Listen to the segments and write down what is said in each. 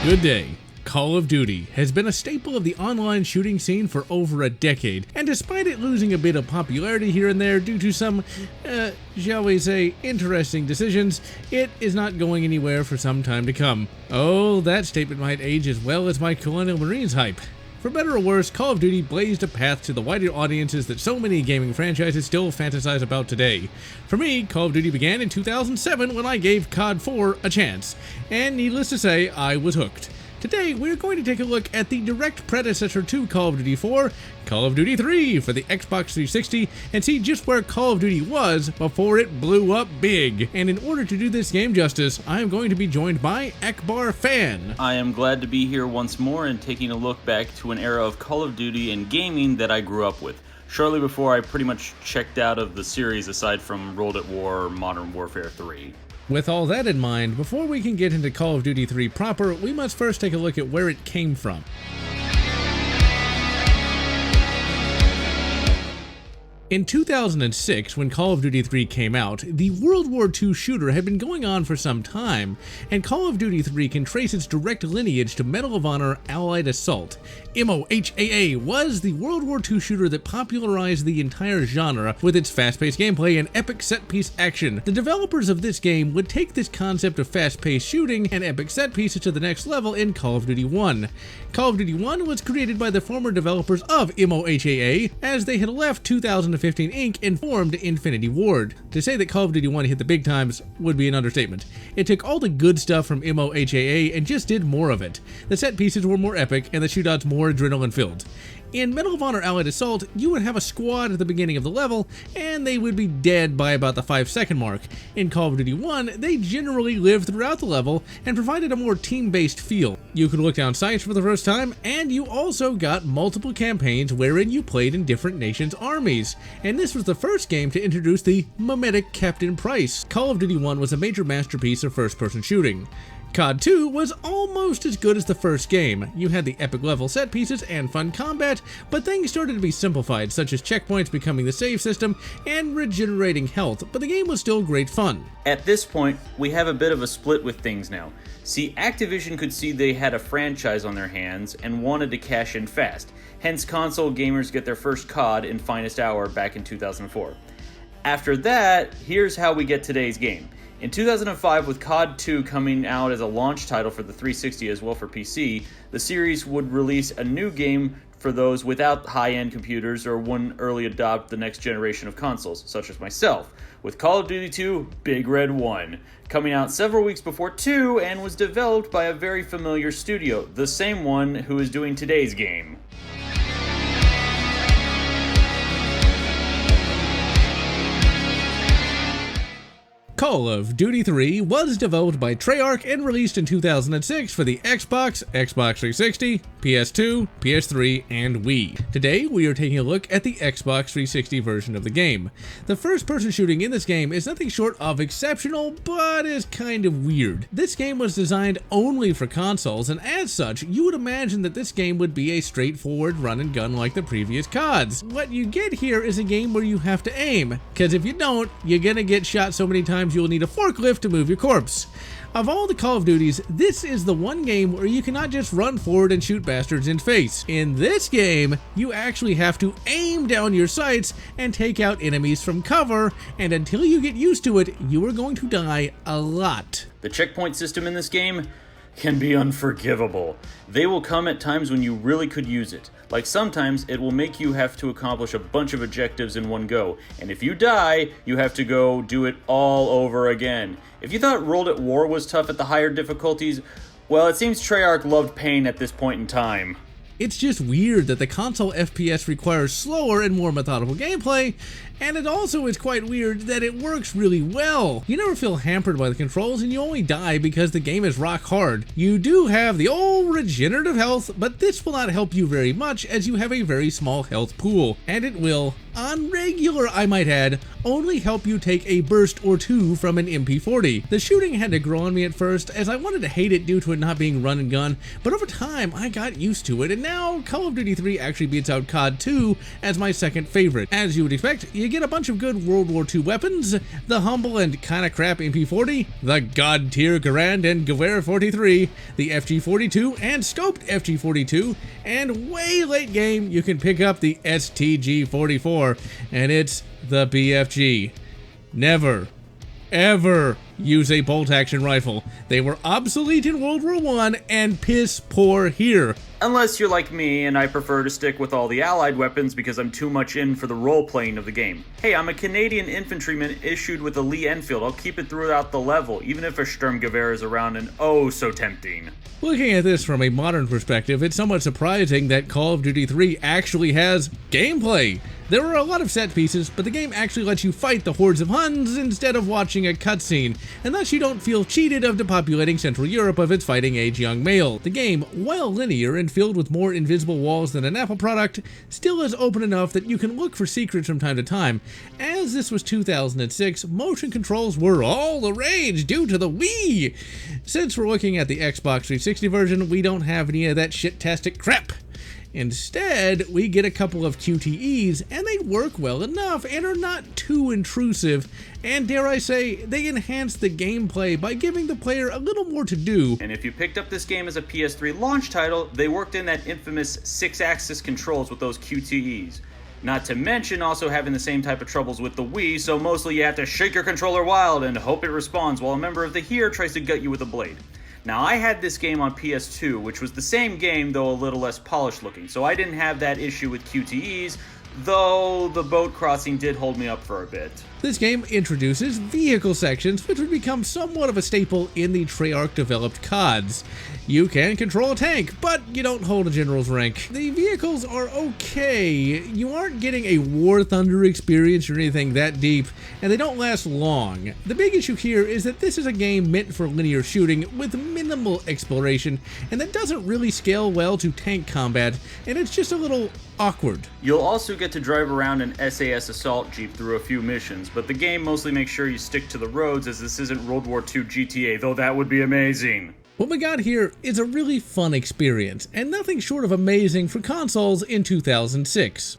Good day. Call of Duty has been a staple of the online shooting scene for over a decade, and despite it losing a bit of popularity here and there due to some, shall we say, interesting decisions, it is not going anywhere for some time to come. Oh, that statement might age as well as my Colonial Marines hype. For better or worse, Call of Duty blazed a path to the wider audiences that so many gaming franchises still fantasize about today. For me, Call of Duty began in 2007 when I gave COD 4 a chance, and needless to say, I was hooked. Today, we're going to take a look at the direct predecessor to Call of Duty 4, Call of Duty 3 for the Xbox 360, and see just where Call of Duty was before it blew up big. And in order to do this game justice, I am going to be joined by Ackbar Fan. I am glad to be here once more and taking a look back to an era of Call of Duty and gaming that I grew up with, shortly before I pretty much checked out of the series aside from World at War or Modern Warfare 3. With all that in mind, before we can get into Call of Duty 3 proper, we must first take a look at where it came from. In 2006, when Call of Duty 3 came out, the World War II shooter had been going on for some time, and Call of Duty 3 can trace its direct lineage to Medal of Honor Allied Assault. MOHAA was the World War II shooter that popularized the entire genre with its fast-paced gameplay and epic set-piece action. The developers of this game would take this concept of fast-paced shooting and epic set-pieces to the next level in Call of Duty 1. Call of Duty 1 was created by the former developers of MOHAA, as they had left 2015 Inc. and formed Infinity Ward. To say that Call of Duty 1 hit the big times would be an understatement. It took all the good stuff from MOHAA and just did more of it. The set pieces were more epic and the shootouts more adrenaline filled. In Medal of Honor Allied Assault, you would have a squad at the beginning of the level, and they would be dead by about the 5-second mark. In Call of Duty 1, they generally lived throughout the level and provided a more team-based feel. You could look down sights for the first time, and you also got multiple campaigns wherein you played in different nations' armies. And this was the first game to introduce the mimetic Captain Price. Call of Duty 1 was a major masterpiece of first-person shooting. COD 2 was almost as good as the first game. You had the epic level set pieces and fun combat, but things started to be simplified, such as checkpoints becoming the save system and regenerating health, but the game was still great fun. At this point, we have a bit of a split with things now. See, Activision could see they had a franchise on their hands and wanted to cash in fast, hence console gamers get their first COD in Finest Hour back in 2004. After that, here's how we get today's game. In 2005, with COD 2 coming out as a launch title for the 360 as well for PC, the series would release a new game for those without high-end computers or wouldn't early adopt the next generation of consoles, such as myself, with Call of Duty 2 Big Red 1, coming out several weeks before 2 and was developed by a very familiar studio, the same one who is doing today's game. Call of Duty 3 was developed by Treyarch and released in 2006 for the Xbox, Xbox 360, PS2, PS3, and Wii. Today, we are taking a look at the Xbox 360 version of the game. The first-person shooting in this game is nothing short of exceptional, but is kind of weird. This game was designed only for consoles, and as such, you would imagine that this game would be a straightforward run and gun like the previous CODs. What you get here is a game where you have to aim, because if you don't, you're gonna get shot so many times you'll need a forklift to move your corpse. Of all the Call of Duties, this is the one game where you cannot just run forward and shoot bastards in face. In this game, you actually have to aim down your sights and take out enemies from cover, and until you get used to it, you are going to die a lot. The checkpoint system in this game can be unforgivable. They will come at times when you really could use it. Like sometimes it will make you have to accomplish a bunch of objectives in one go, and if you die, you have to go do it all over again. If you thought World at War was tough at the higher difficulties, well, it seems Treyarch loved pain at this point in time. It's just weird that the console FPS requires slower and more methodical gameplay, and it also is quite weird that it works really well. You never feel hampered by the controls, and you only die because the game is rock hard. You do have the old regenerative health, but this will not help you very much as you have a very small health pool, and it will on regular, I might add, only help you take a burst or two from an MP40. The shooting had to grow on me at first, as I wanted to hate it due to it not being run and gun, but over time I got used to it, and now Call of Duty 3 actually beats out COD 2 as my second favorite. As you would expect, you get a bunch of good World War II weapons, the humble and kinda crap MP40, the god tier Garand and Gewehr 43, the FG42 and scoped FG42, and way late game you can pick up the STG44, and it's the BFG. Never, ever use a bolt-action rifle. They were obsolete in World War I and piss poor here. Unless you're like me and I prefer to stick with all the allied weapons because I'm too much in for the role-playing of the game. Hey, I'm a Canadian infantryman issued with a Lee Enfield. I'll keep it throughout the level, even if a Sturmgewehr is around and oh so tempting. Looking at this from a modern perspective, it's somewhat surprising that Call of Duty 3 actually has gameplay. There are a lot of set pieces, but the game actually lets you fight the hordes of Huns instead of watching a cutscene, and thus you don't feel cheated of depopulating Central Europe of its fighting-age young male. The game, while linear and filled with more invisible walls than an Apple product, still is open enough that you can look for secrets from time to time. As this was 2006, motion controls were all the rage due to the Wii! Since we're looking at the Xbox 360 version, we don't have any of that shit-tastic crap. Instead, we get a couple of QTEs, and they work well enough and are not too intrusive, and dare I say, they enhance the gameplay by giving the player a little more to do. And if you picked up this game as a PS3 launch title, they worked in that infamous 6-axis controls with those QTEs. Not to mention also having the same type of troubles with the Wii, so mostly you have to shake your controller wild and hope it responds while a member of the Here tries to gut you with a blade. Now, I had this game on PS2, which was the same game, though a little less polished looking, so I didn't have that issue with QTEs, though the boat crossing did hold me up for a bit. This game introduces vehicle sections, which would become somewhat of a staple in the Treyarch-developed CODs. You can control a tank, but you don't hold a general's rank. The vehicles are okay. You aren't getting a War Thunder experience or anything that deep, and they don't last long. The big issue here is that this is a game meant for linear shooting with minimal exploration, and that doesn't really scale well to tank combat, and it's just a little awkward. You'll also get to drive around an SAS assault jeep through a few missions, but the game mostly makes sure you stick to the roads as this isn't World War II GTA, though that would be amazing. What we got here is a really fun experience, and nothing short of amazing for consoles in 2006.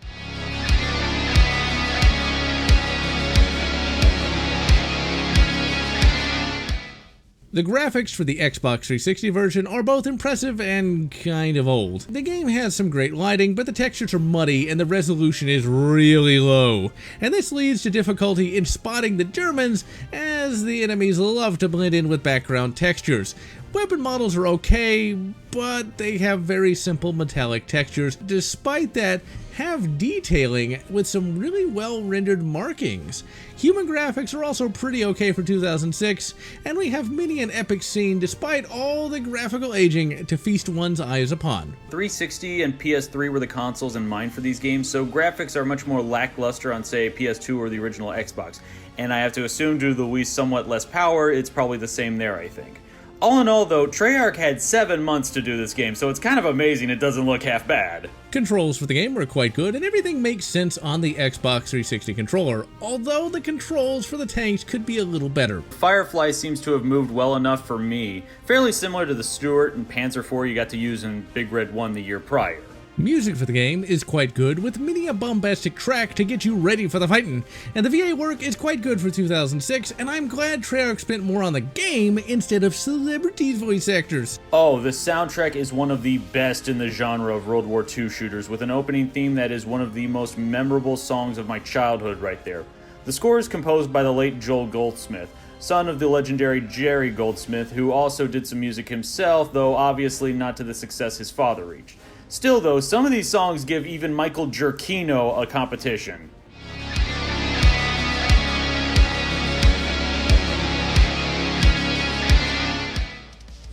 The graphics for the Xbox 360 version are both impressive and kind of old. The game has some great lighting, but the textures are muddy and the resolution is really low. And this leads to difficulty in spotting the Germans, as the enemies love to blend in with background textures. Weapon models are okay, but they have very simple metallic textures. Despite that, have detailing with some really well-rendered markings. Human graphics are also pretty okay for 2006, and we have many an epic scene despite all the graphical aging to feast one's eyes upon. 360 and PS3 were the consoles in mind for these games, so graphics are much more lackluster on, say, PS2 or the original Xbox. And I have to assume due to the Wii's somewhat less power, it's probably the same there, I think. All in all, though, Treyarch had 7 months to do this game, so it's kind of amazing it doesn't look half bad. Controls for the game are quite good, and everything makes sense on the Xbox 360 controller, although the controls for the tanks could be a little better. Firefly seems to have moved well enough for me, fairly similar to the Stuart and Panzer IV you got to use in Big Red 1 the year prior. Music for the game is quite good, with many a bombastic track to get you ready for the fighting, and the VA work is quite good for 2006, and I'm glad Treyarch spent more on the game instead of celebrities' voice actors. Oh, the soundtrack is one of the best in the genre of World War II shooters, with an opening theme that is one of the most memorable songs of my childhood right there. The score is composed by the late Joel Goldsmith, son of the legendary Jerry Goldsmith, who also did some music himself, though obviously not to the success his father reached. Still though, some of these songs give even Michael Giacchino a competition.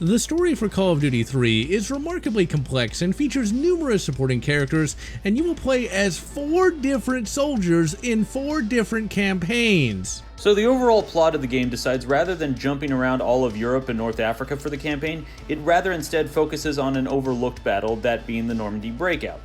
The story for Call of Duty 3 is remarkably complex and features numerous supporting characters, and you will play as 4 different soldiers in 4 different campaigns. So the overall plot of the game decides rather than jumping around all of Europe and North Africa for the campaign, it rather instead focuses on an overlooked battle, that being the Normandy breakout.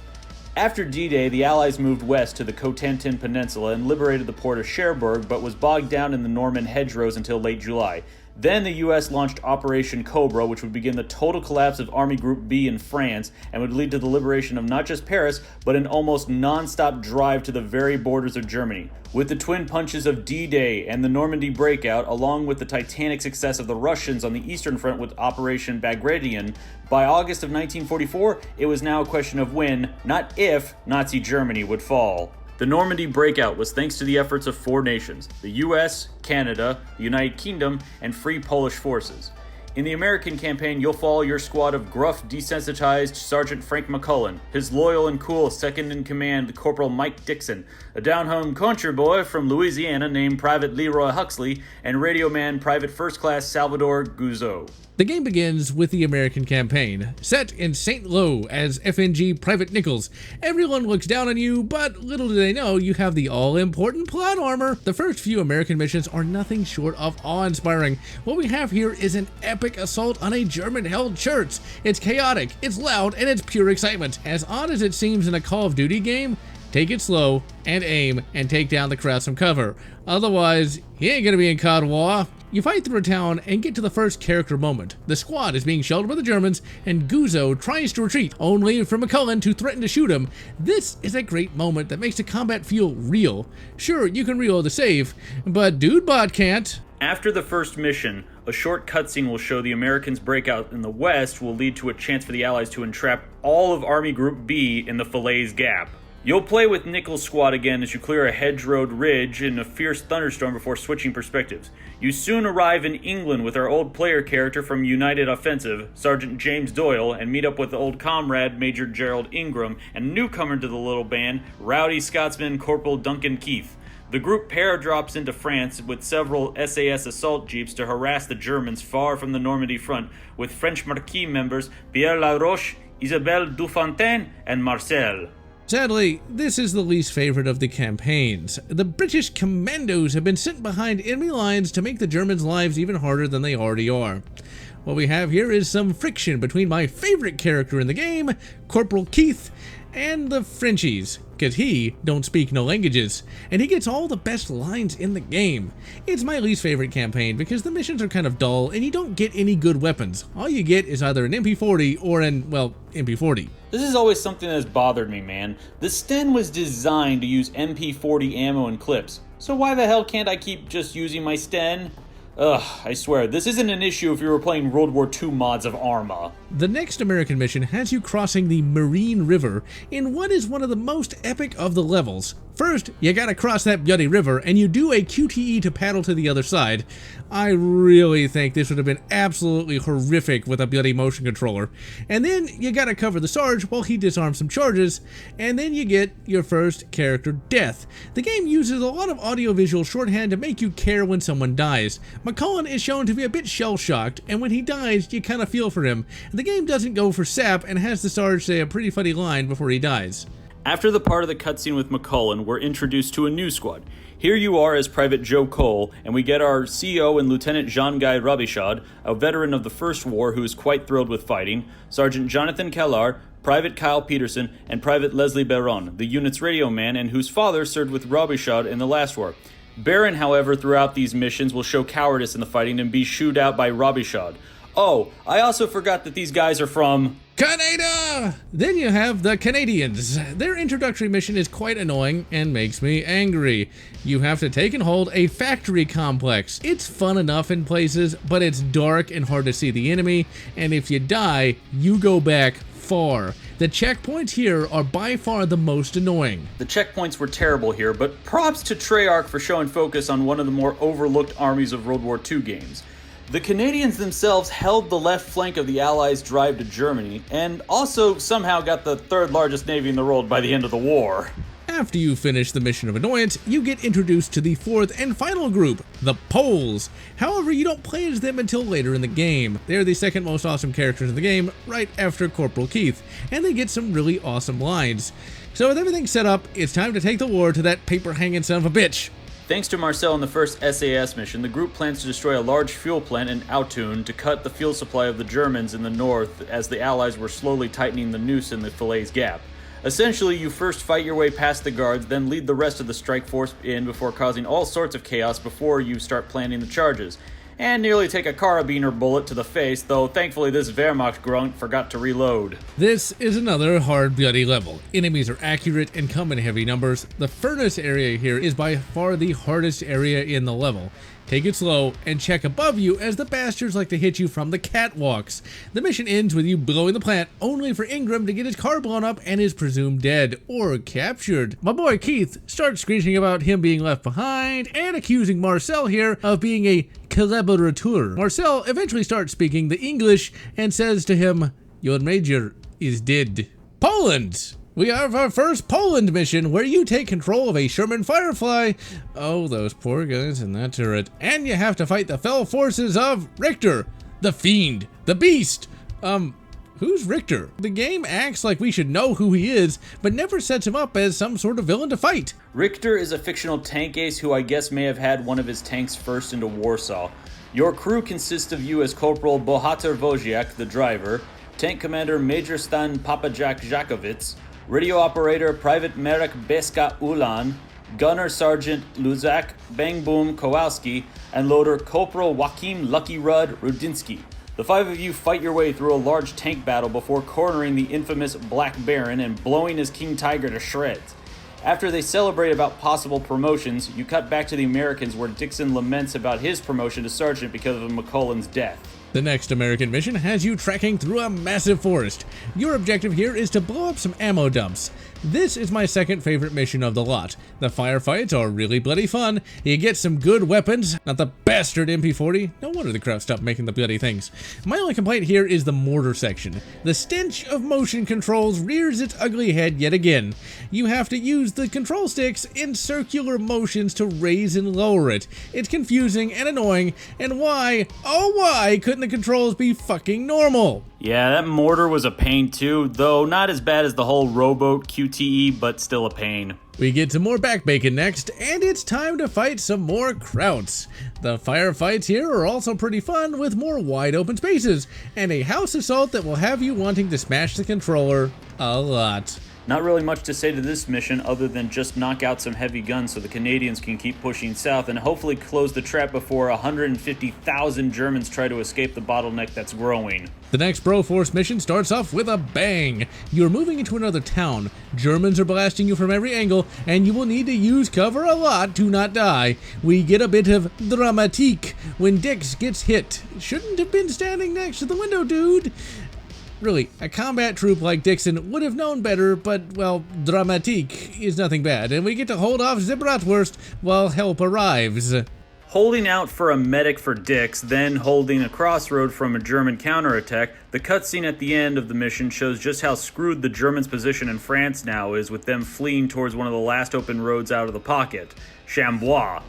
After D-Day, the Allies moved west to the Cotentin Peninsula and liberated the port of Cherbourg, but was bogged down in the Norman hedgerows until late July. Then the US launched Operation Cobra, which would begin the total collapse of Army Group B in France and would lead to the liberation of not just Paris, but an almost non-stop drive to the very borders of Germany. With the twin punches of D-Day and the Normandy breakout, along with the titanic success of the Russians on the Eastern Front with Operation Bagration, by August of 1944, it was now a question of when, not if, Nazi Germany would fall. The Normandy breakout was thanks to the efforts of 4 nations: the US, Canada, the United Kingdom, and Free Polish forces. In the American campaign, you'll follow your squad of gruff, desensitized Sergeant Frank McCullen, his loyal and cool second-in-command Corporal Mike Dixon, a down-home country boy from Louisiana named Private Leroy Huxley, and radio man Private First Class Salvador Guzzo. The game begins with the American campaign, set in St. Lo as FNG Private Nichols. Everyone looks down on you, but little do they know you have the all-important plot armor. The first few American missions are nothing short of awe-inspiring. What we have here is an epic assault on a German-held church. It's chaotic, it's loud, and it's pure excitement. As odd as it seems in a Call of Duty game, take it slow and aim and take down the crowds from cover. Otherwise, he ain't gonna be in COD War. You fight through a town and get to the first character moment. The squad is being shelled by the Germans, and Guzzo tries to retreat, only for McCullen to threaten to shoot him. This is a great moment that makes the combat feel real. Sure, you can reload the save, but Dudebot can't. After the first mission, a short cutscene will show the Americans' breakout in the west will lead to a chance for the Allies to entrap all of Army Group B in the Falaise Gap. You'll play with Nichols' squad again as you clear a hedge-road ridge in a fierce thunderstorm before switching perspectives. You soon arrive in England with our old player character from United Offensive, Sergeant James Doyle, and meet up with old comrade Major Gerald Ingram and newcomer to the little band, rowdy Scotsman Corporal Duncan Keith. The group paradrops into France with several SAS assault jeeps to harass the Germans far from the Normandy front, with French Marquis members Pierre Laroche, Isabelle Dufontaine, and Marcel. Sadly, this is the least favorite of the campaigns. The British Commandos have been sent behind enemy lines to make the Germans' lives even harder than they already are. What we have here is some friction between my favorite character in the game, Corporal Keith, and the Frenchies, cause he don't speak no languages, and he gets all the best lines in the game. It's my least favorite campaign because the missions are kind of dull and you don't get any good weapons. All you get is either an MP40 or an, well, MP40. This is always something that has bothered me, man. The Sten was designed to use MP40 ammo and clips, so why the hell can't I keep just using my Sten? Ugh, I swear, this isn't an issue if you were playing World War II mods of Arma. The next American mission has you crossing the Marine River in what is one of the most epic of the levels. First, you gotta cross that bloody river, and you do a QTE to paddle to the other side. I really think this would have been absolutely horrific with a bloody motion controller. And then you gotta cover the Sarge while he disarms some charges, and then you get your first character death. The game uses a lot of audiovisual shorthand to make you care when someone dies. McCullen is shown to be a bit shell-shocked, and when he dies, you kinda feel for him. The game doesn't go for sap and has the Sarge say a pretty funny line before he dies. After the part of the cutscene with McCullen, we're introduced to a new squad. Here you are as Private Joe Cole, and we get our CO and Lieutenant Jean-Guy Robichaud, a veteran of the First War who is quite thrilled with fighting, Sergeant Jonathan Callar, Private Kyle Peterson, and Private Leslie Baron, the unit's radio man and whose father served with Robichaud in the last war. Baron, however, throughout these missions will show cowardice in the fighting and be shooed out by Robichaud. Oh, I also forgot that these guys are from Canada! Then you have the Canadians. Their introductory mission is quite annoying and makes me angry. You have to take and hold a factory complex. It's fun enough in places, but it's dark and hard to see the enemy, and if you die, you go back far. The checkpoints here are by far the most annoying. The checkpoints were terrible here, but props to Treyarch for showing focus on one of the more overlooked armies of World War II games. The Canadians themselves held the left flank of the Allies' drive to Germany, and also somehow got the third largest navy in the world by the end of the war. After you finish the mission of annoyance, you get introduced to the fourth and final group, the Poles. However, you don't play as them until later in the game. They're the second most awesome characters in the game, right after Corporal Keith, and they get some really awesome lines. So with everything set up, it's time to take the war to that paper-hanging son of a bitch. Thanks to Marcel in the first SAS mission, the group plans to destroy a large fuel plant in Autun to cut the fuel supply of the Germans in the north as the Allies were slowly tightening the noose in the Falaise Gap. Essentially, you first fight your way past the guards, then lead the rest of the strike force in before causing all sorts of chaos before you start planning the charges. And nearly take a carabiner bullet to the face, though thankfully this Wehrmacht grunt forgot to reload. This is another hard, bloody level. Enemies are accurate and come in heavy numbers. The furnace area here is by far the hardest area in the level. Take it slow and check above you as the bastards like to hit you from the catwalks. The mission ends with you blowing the plant, only for Ingram to get his car blown up and is presumed dead or captured. My boy Keith starts screeching about him being left behind and accusing Marcel here of being a collaborateur. Marcel eventually starts speaking the English and says to him, "Your major is dead." Poland! We have our first Poland mission where you take control of a Sherman Firefly. Oh, those poor guys in that turret. And you have to fight the fell forces of Richter, the Fiend, the Beast. Who's Richter? The game acts like we should know who he is, but never sets him up as some sort of villain to fight. Richter is a fictional tank ace who I guess may have had one of his tanks first into Warsaw. Your crew consists of you as Corporal Bohater Wojciak, the driver, Tank Commander Major Stan Papajak Jakovitz, Radio Operator Private Marek Beska Ulan, Gunner Sergeant Luzak Bang Boom Kowalski, and Loader Corporal Joachim Lucky Rudd Rudinsky. The five of you fight your way through a large tank battle before cornering the infamous Black Baron and blowing his King Tiger to shreds. After they celebrate about possible promotions, you cut back to the Americans where Dixon laments about his promotion to sergeant because of McCullen's death. The next American mission has you trekking through a massive forest. Your objective here is to blow up some ammo dumps. This is my second favorite mission of the lot. The firefights are really bloody fun. You get some good weapons, not the bastard MP40. No wonder the crowd stopped making the bloody things. My only complaint here is the mortar section. The stench of motion controls rears its ugly head yet again. You have to use the control sticks in circular motions to raise and lower it. It's confusing and annoying, and why, oh why, couldn't the controls be fucking normal? Yeah, that mortar was a pain too, though not as bad as the whole rowboat QTE, but still a pain. We get some more back bacon next, and it's time to fight some more krauts. The firefights here are also pretty fun with more wide open spaces, and a house assault that will have you wanting to smash the controller a lot. Not really much to say to this mission other than just knock out some heavy guns so the Canadians can keep pushing south and hopefully close the trap before 150,000 Germans try to escape the bottleneck that's growing. The next Broforce mission starts off with a bang. You're moving into another town. Germans are blasting you from every angle, and you will need to use cover a lot to not die. We get a bit of dramatique when Dix gets hit. Shouldn't have been standing next to the window, dude. Really, a combat troop like Dixon would have known better, but, well, dramatique is nothing bad, and we get to hold off Zibratwurst while help arrives. Holding out for a medic for Dix, then holding a crossroad from a German counterattack, the cutscene at the end of the mission shows just how screwed the Germans' position in France now is, with them fleeing towards one of the last open roads out of the pocket, Chambois,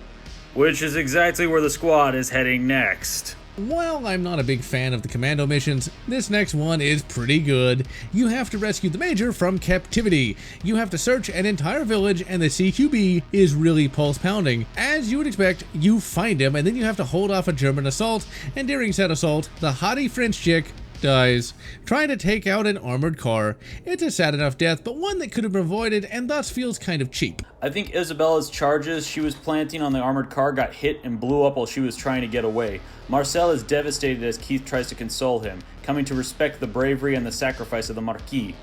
which is exactly where the squad is heading next. While I'm not a big fan of the Commando missions, this next one is pretty good. You have to rescue the Major from captivity. You have to search an entire village, and the CQB is really pulse-pounding. As you would expect, you find him, and then you have to hold off a German assault, and during said assault, the hottie French chick dies, trying to take out an armored car. It's a sad enough death, but one that could have been avoided and thus feels kind of cheap. I think Isabella's charges she was planting on the armored car got hit and blew up while she was trying to get away. Marcel is devastated as Keith tries to console him, coming to respect the bravery and the sacrifice of the Marquis.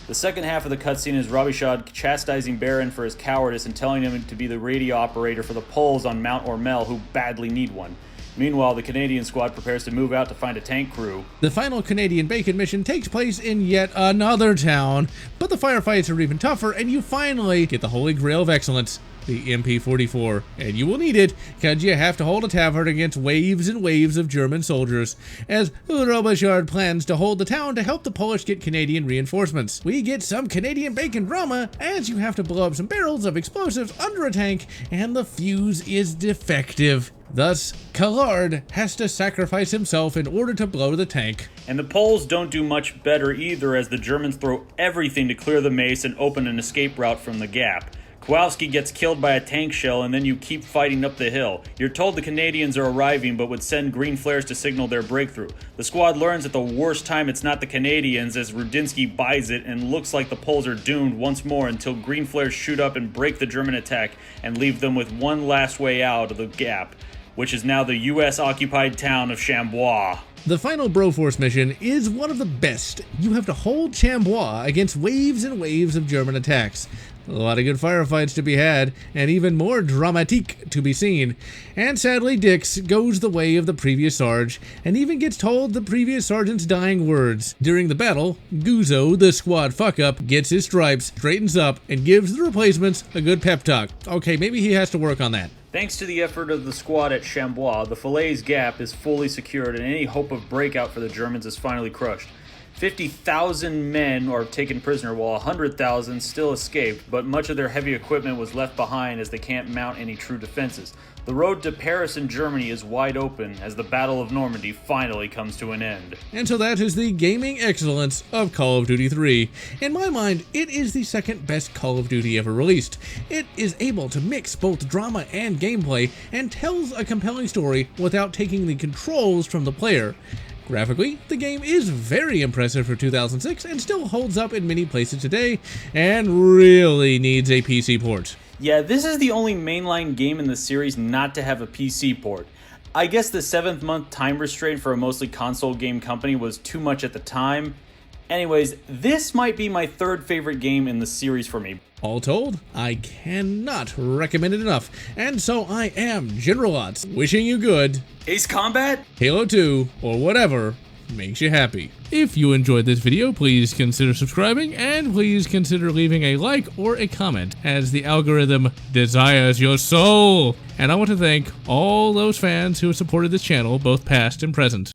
The second half of the cutscene is Robichaud chastising Baron for his cowardice and telling him to be the radio operator for the Poles on Mount Ormel who badly need one. Meanwhile, the Canadian squad prepares to move out to find a tank crew. The final Canadian bacon mission takes place in yet another town, but the firefights are even tougher, and you finally get the holy grail of excellence, the MP44. And you will need it, because you have to hold a tavern against waves and waves of German soldiers, as Robichaud plans to hold the town to help the Polish get Canadian reinforcements. We get some Canadian bacon drama, as you have to blow up some barrels of explosives under a tank, and the fuse is defective. Thus, Collard has to sacrifice himself in order to blow the tank. And the Poles don't do much better either, as the Germans throw everything to clear the mace and open an escape route from the gap. Kowalski gets killed by a tank shell, and then you keep fighting up the hill. You're told the Canadians are arriving, but would send green flares to signal their breakthrough. The squad learns at the worst time it's not the Canadians, as Rudinsky buys it, and looks like the Poles are doomed once more until green flares shoot up and break the German attack and leave them with one last way out of the gap, which is now the US-occupied town of Chambois. The final Broforce mission is one of the best. You have to hold Chambois against waves and waves of German attacks. A lot of good firefights to be had, and even more dramatique to be seen. And sadly, Dix goes the way of the previous Sarge, and even gets told the previous Sergeant's dying words. During the battle, Guzzo, the squad fuck-up, gets his stripes, straightens up, and gives the replacements a good pep talk. Okay, maybe he has to work on that. Thanks to the effort of the squad at Chambois, the Falaise Gap is fully secured, and any hope of breakout for the Germans is finally crushed. 50,000 men are taken prisoner, while 100,000 still escaped, but much of their heavy equipment was left behind as they can't mount any true defenses. The road to Paris and Germany is wide open as the Battle of Normandy finally comes to an end. And so that is the gaming excellence of Call of Duty 3. In my mind, it is the second best Call of Duty ever released. It is able to mix both drama and gameplay, and tells a compelling story without taking the controls from the player. Graphically, the game is very impressive for 2006 and still holds up in many places today, and really needs a PC port. Yeah, this is the only mainline game in the series not to have a PC port. I guess the 7th-month time restraint for a mostly console game company was too much at the time. Anyways, this might be my third favorite game in the series for me. All told, I cannot recommend it enough, and so I am GeneralLotz, wishing you good Ace Combat? Halo 2, or whatever makes you happy. If you enjoyed this video, please consider subscribing, and please consider leaving a like or a comment, as the algorithm desires your soul. And I want to thank all those fans who have supported this channel, both past and present.